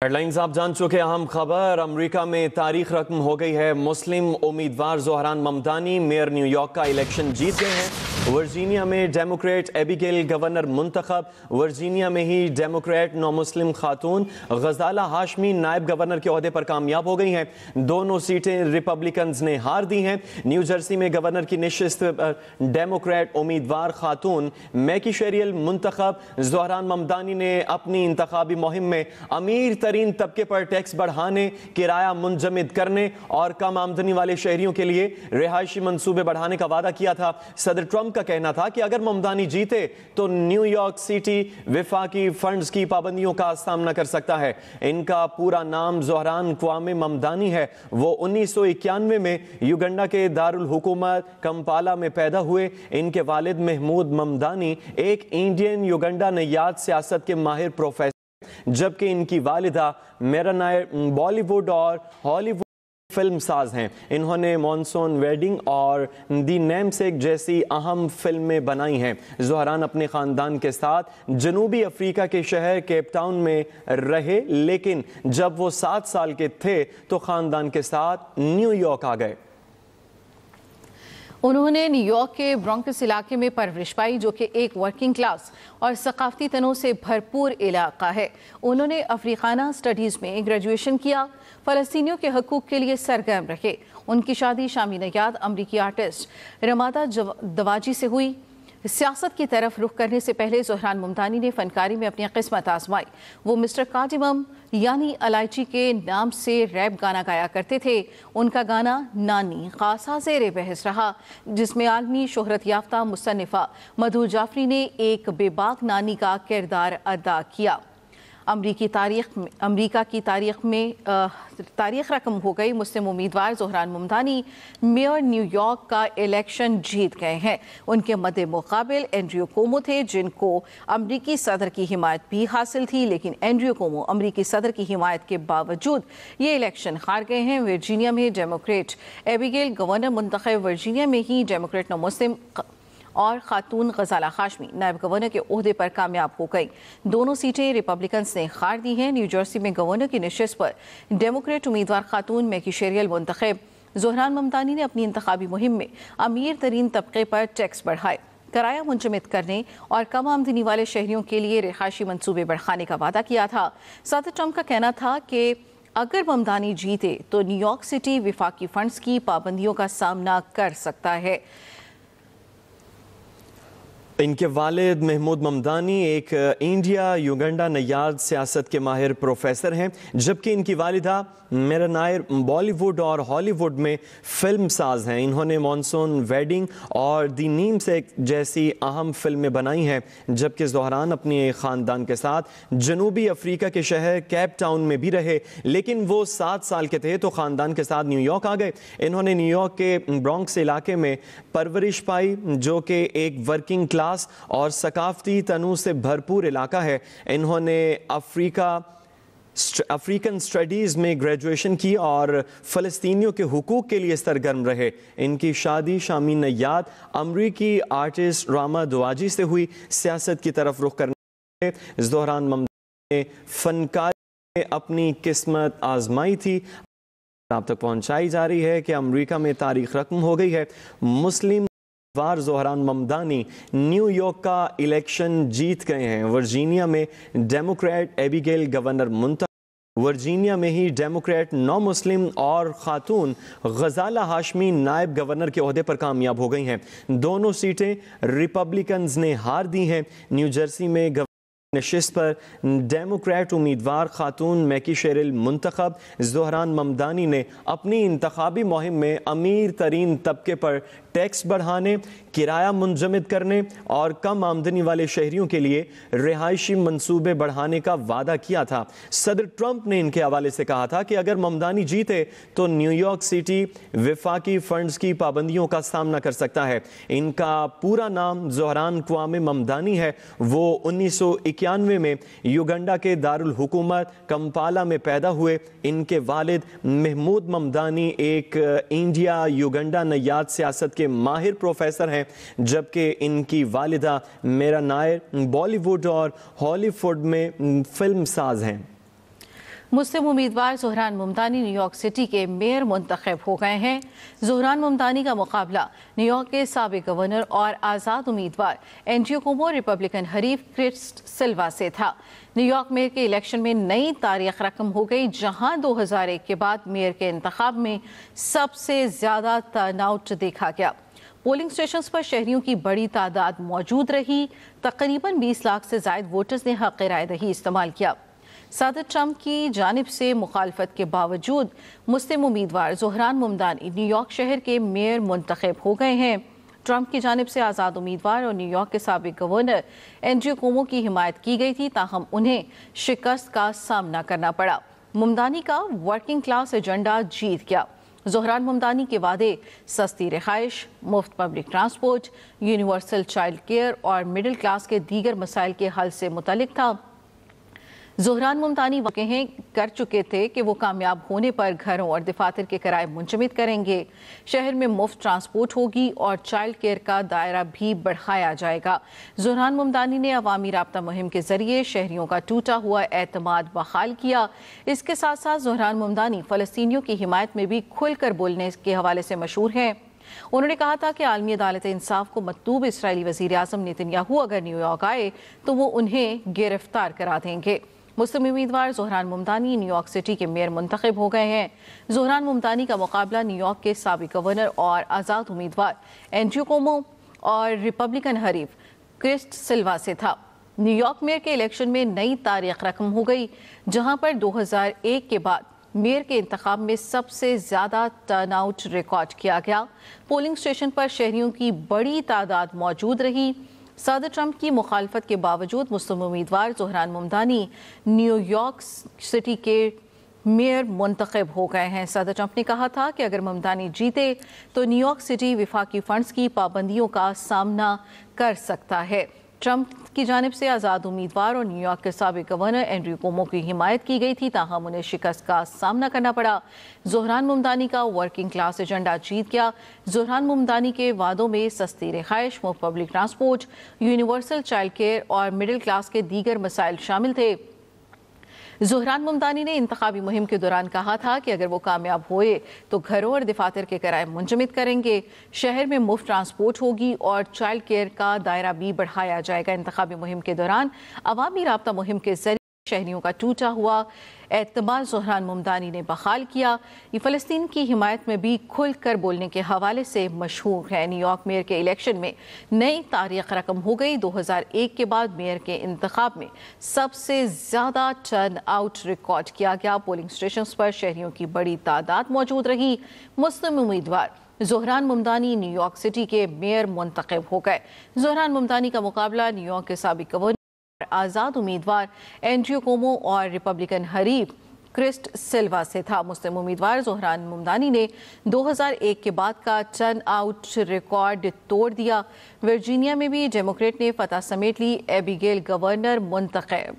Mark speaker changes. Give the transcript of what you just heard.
Speaker 1: Headlines आप जान चुके अहम खबर। अमेरिका में तारीख रकम हो गई है। मुस्लिम उम्मीदवार ज़ोहरान ममदानी मेयर न्यूयॉर्क का इलेक्शन जीत गए हैं। वर्जीनिया में डेमोक्रेट एबिगेल गवर्नर मुंतखब। वर्जीनिया में ही डेमोक्रेट नौ मुस्लिम खातून गजाला हाशमी नायब गवर्नर के ओहदे पर कामयाब हो गई हैं। दोनों सीटें रिपब्लिकन्स ने हार दी हैं। न्यू जर्सी में गवर्नर की नशिस्त डेमोक्रेट उम्मीदवार खातून मैकी शेरियल मुंतखब। ज़ोहरान ममदानी ने अपनी इंतखाबी मुहिम में अमीर तरीन तबके पर टैक्स बढ़ाने, किराया मुंजमद करने और कम आमदनी वाले शहरियों के लिए रिहायशी मंसूबे बढ़ाने का वादा किया था। सदर ट्रंप का कहना था कि अगर ममदानी जीते तो न्यूयॉर्क सिटी विफाकी फंड्स की पाबंदियों का सामना कर सकता है। इनका पूरा नाम ज़ोहरान क्वामे ममदानी है। वो 1991 में युगंडा के दारुल हुकूमत कंपाला में पैदा हुए। इनके वालिद महमूद ममदानी एक इंडियन युगंडा नयाद सियासत के माहिर प्रोफेसर, जबकि इनकी वालिदा मेरा नायर बॉलीवुड और हॉलीवुड फिल्म साज हैं। इन्होंने मॉनसून वेडिंग और दी नेमसेक जैसी अहम फिल्में बनाई हैं। ज़ोहरान अपने ख़ानदान के साथ जनूबी अफ्रीका के शहर केप टाउन में रहे, लेकिन जब वो 7 साल के थे तो ख़ानदान के साथ न्यूयॉर्क आ गए।
Speaker 2: उन्होंने न्यूयॉर्क के ब्रोंकस इलाके में परवरिश पाई, जो कि एक वर्किंग क्लास और सकाफती तनों से भरपूर इलाका है। उन्होंने अफ्रीकाना स्टडीज़ में ग्रेजुएशन किया। फ़लस्तीनियों के हकूक़ के लिए सरगर्म रहे। उनकी शादी शामी नयाद अमरीकी आर्टिस्ट रमादा दवाजी से हुई। सियासत की तरफ रुख करने से पहले ज़ोहरान ममदानी ने फ़नकारी में अपनी किस्मत आजमाई। वो मिस्टर कार्डिमम यानी इलायची के नाम से रैप गाना गाया करते थे। उनका गाना नानी खासा ज़ेरे बहस रहा, जिसमें आलमी शोहरत याफ्ता मुसन्निफ़ा मधु जाफरी ने एक बेबाक नानी का किरदार अदा किया। अमरीका की तारीख रकम हो गई। मुस्लिम उम्मीदवार ज़ोहरान ममदानी मेयर न्यूयॉर्क का इलेक्शन जीत गए हैं। उनके मद्दे मुकाबिल एंड्रयू कोमो थे, जिनको अमरीकी सदर की हिमायत भी हासिल थी, लेकिन एंड्रयू कोमो अमरीकी सदर की हिमायत के बावजूद ये इलेक्शन हार गए हैं। वर्जीनिया में डेमोक्रेट एबिगेल गवर्नर मुंतखब। वर्जीनिया में ही डेमोक्रेट नौ मुस्लिम और खातून गजाला हाशमी नायब गवर्नर के ओहदे पर कामयाब हो गई। दोनों सीटें रिपब्लिकन्स ने हार दी हैं। न्यू जर्सी में गवर्नर की नशिस्त पर डेमोक्रेट उम्मीदवार खातून मैकी शेरियल मुंतखब। ज़ोहरान ममदानी ने अपनी इंतखाबी मुहिम में अमीर तरीन तबके पर टैक्स बढ़ाए, किराया मुंजमद करने और कम आमदनी वाले शहरियों के लिए रिहायशी मंसूबे बढ़ाने का वादा किया था। सदर ट्रंप का कहना था कि अगर ममदानी जीते तो न्यूयॉर्क सिटी विफाकी फंड्स की पाबंदियों का सामना कर सकता है।
Speaker 1: इनके वालिद महमूद ममदानी एक इंडिया युगंडा नयाद सियासत के माहिर प्रोफेसर हैं, जबकि इनकी वालिदा मेरा नायर बॉलीवुड और हॉलीवुड में फिल्म साज हैं। इन्होंने मॉनसून वेडिंग और दी नेमसेक जैसी अहम फिल्में बनाई हैं, जबकि ज़ोहरान अपने ख़ानदान के साथ जनूबी अफ्रीका के शहर केप टाउन में भी रहे, लेकिन वो 7 साल के थे तो ख़ानदान के साथ न्यूयॉर्क आ गए। इन्होंने न्यूयॉर्क के ब्रोंक्स इलाके में परवरिश पाई, जो कि एक वर्किंग क्लास और सकाफती तनू से भरपूर इलाका है। इन्होंने अफ्रीकन स्टडीज़ में ग्रेजुएशन की और फ़लस्तीनियों के हुकूक़ के लिए सरगर्म रहे। इनकी शादी शामी नयाद अमरीकी आर्टिस्ट रामा दवाजी से हुई। सियासत की तरफ रुख करने ज़ोहरान ममदानी ने फ़नकारी में अपनी किस्मत आजमाई थी। आप तक पहुँचाई जा रही है कि अमरीका में तारीख रकम हो गई है। मुस्लिम ज़ोहरान ममदानी न्यूयॉर्क का इलेक्शन जीत गए हैं। वर्जीनिया में डेमोक्रेट एबिगेल गवर्नर मुंतखब। वर्जीनिया में ही डेमोक्रेट नौ मुस्लिम और खातून गजाला हाशमी नायब गवर्नर के ओहदे पर कामयाब हो गई हैं। दोनों सीटें रिपब्लिकन्स ने हार दी हैं। न्यू जर्सी में नशिस्त पर डेमोक्रेट उम्मीदवार खातून मैकी शेरिल मुंतखब। ज़ोहरान ममदानी ने अपनी इंतखाबी मुहिम में अमीर तरीन तबके पर टैक्स बढ़ाने, किराया मुंजमद करने और कम आमदनी वाले शहरियों के लिए रिहायशी मंसूबे बढ़ाने का वादा किया था। सदर ट्रंप ने इनके हवाले से कहा था कि अगर ममदानी जीते तो न्यूयॉर्क सिटी विफाकी फंड्स की पाबंदियों का सामना कर सकता है। इनका पूरा नाम ज़ोहरान क्वामे ममदानी है। वो 1991 में युगंडा के दारुल हुकूमत कंपाला में पैदा हुए। इनके वालिद महमूद ममदानी एक इंडिया युगंडा नयाद सियासत के माहिर प्रोफेसर हैं, जबकि इनकी वालिदा मेरा नायर बॉलीवुड और हॉलीवुड में फिल्म साज हैं।
Speaker 2: मुस्लिम उम्मीदवार ज़ोहरान मुमतानी न्यूयॉर्क सिटी के मेयर मुंतखब हो गए हैं। ज़ोहरान मुमतानी का मुकाबला न्यूयॉर्क के साबिक गवर्नर और आज़ाद उम्मीदवार एंड्रयू कुमो रिपब्लिकन हरीफ क्रिस सिल्वा से था। न्यूयॉर्क मेयर के इलेक्शन में नई तारीख रकम हो गई, जहां 2001 के बाद मेयर के इंतखाब में सबसे ज़्यादा टर्नआउट देखा गया। पोलिंग स्टेशंस पर शहरियों की बड़ी तादाद मौजूद रही। तकरीबन 20 लाख से ज़ायद वोटर्स ने हक़ राय दही इस्तेमाल किया। सदर ट्रंप की जानिब से मुखालफत के बावजूद मुस्लिम उम्मीदवार ज़ोहरान मुमतानी न्यूयॉर्क शहर के मेयर मुंतखब हो गए हैं। ट्रंप की जानिब से आज़ाद उम्मीदवार और न्यूयॉर्क के साबिक गवर्नर एंड्रयू कुमो की हिमायत की गई थी, ताहम उन्हें शिकस्त का सामना करना पड़ा। मुमतानी का वर्किंग क्लास एजेंडा जीत गया। ज़ोहरान मुमतानी के वादे सस्ती रिहाइश, मुफ्त public transport, universal child care और मिडिल क्लास के दीगर मसाइल के हल से मुतल्लिक था। ज़ोहरान मुमतानी वाक़े कर चुके थे कि वो कामयाब होने पर घरों और दफातर के किराए मुंजमद करेंगे। शहर में मुफ्त ट्रांसपोर्ट होगी और चाइल्ड केयर का दायरा भी बढ़ाया जाएगा। ज़ोहरान मुमतानी ने अवामी राब्ता मुहिम के जरिए शहरियों का टूटा हुआ एतमाद बहाल किया। इसके साथ साथ ज़ोहरान मुमतानी फ़लस्तीनियों की हिमायत में भी खुलकर बोलने के हवाले से मशहूर हैं। उन्होंने कहा था कि आलमी अदालत इंसाफ को मतलूब इसराइली वज़ीर आज़म नेतन्याहू अगर न्यूयॉर्क आए तो वो उन्हें गिरफ्तार करा देंगे। मुस्लिम उम्मीदवार ज़ोहरान मुमतानी न्यूयॉर्क सिटी के मेयर मुंतखब हो गए हैं। ज़ोहरान मुमतानी का मुकाबला न्यूयॉर्क के साबिक गवर्नर और आज़ाद उम्मीदवार एंड्रयू कुमो और रिपब्लिकन हरीफ क्रिस सिल्वा से था। न्यूयॉर्क मेयर के इलेक्शन में नई तारीख रकम हो गई, जहां पर 2001 के बाद मेयर के इंतखाब में सबसे ज़्यादा टर्नआउट रिकॉर्ड किया गया। पोलिंग स्टेशन पर शहरियों की बड़ी तादाद मौजूद रही। सदर ट्रंप की मुखालफत के बावजूद मुस्लिम उम्मीदवार ज़ोहरान मुमतानी न्यूयॉर्क सिटी के मेयर मुंतखब हो गए हैं। सदर ट्रंप ने कहा था कि अगर मुमतानी जीते तो न्यूयॉर्क सिटी विफाकी फंड्स की पाबंदियों का सामना कर सकता है। ट्रंप की जानिब से आज़ाद उम्मीदवार और न्यूयॉर्क के साबिक गवर्नर एंड्रयू कुमो की हिमायत की गई थी, ताहम उन्हें शिकस्त का सामना करना पड़ा। ज़ोहरान मुमतानी का वर्किंग क्लास एजेंडा जीत गया। ज़ोहरान मुमतानी के वादों में सस्ती रिहाइश, मुफ्त public transport, universal child care और मिडिल क्लास के दीगर मसाइल शामिल थे। ज़ोहरान मुमतानी ने इंतखाबी मुहिम के दौरान कहा था कि अगर वो कामयाब हुए तो घरों और दफातर के किराए मुंजमद करेंगे, शहर में मुफ्त ट्रांसपोर्ट होगी और चाइल्ड केयर का दायरा भी बढ़ाया जाएगा। इंतखाबी मुहिम के दौरान अवामी राब्ता मुहिम के जरिए शहरियों का टूटा हुआ एतमाद ज़ोहरान मुमतानी ने बहाल किया। ये फ़लस्तीन की हिमायत में भी खुलकर बोलने के हवाले से मशहूर है। न्यूयॉर्क मेयर के इलेक्शन में नई तारीख रकम हो गई। 2001 के बाद मेयर के इंतखाब में सबसे ज़्यादा टर्न आउट रिकॉर्ड किया गया। पोलिंग स्टेशन पर शहरियों की बड़ी तादाद मौजूद रही। मुस्लिम उम्मीदवार ज़ोहरान मुमतानी न्यूयॉर्क सिटी के मेयर मुंतखब हो गए। ज़ोहरान मुमतानी का मुकाबला न्यूयॉर्क के साबिक गवर्नर आज़ाद उम्मीदवार एंड्रयू कुमो और रिपब्लिकन हरीफ क्रिस सिल्वा से था। मुस्लिम उम्मीदवार ज़ोहरान मुमतानी ने 2001 के बाद का टर्न आउट रिकॉर्ड तोड़ दिया। वर्जीनिया में भी डेमोक्रेट ने फतह समेट ली। एबिगेल गवर्नर मुंतखब।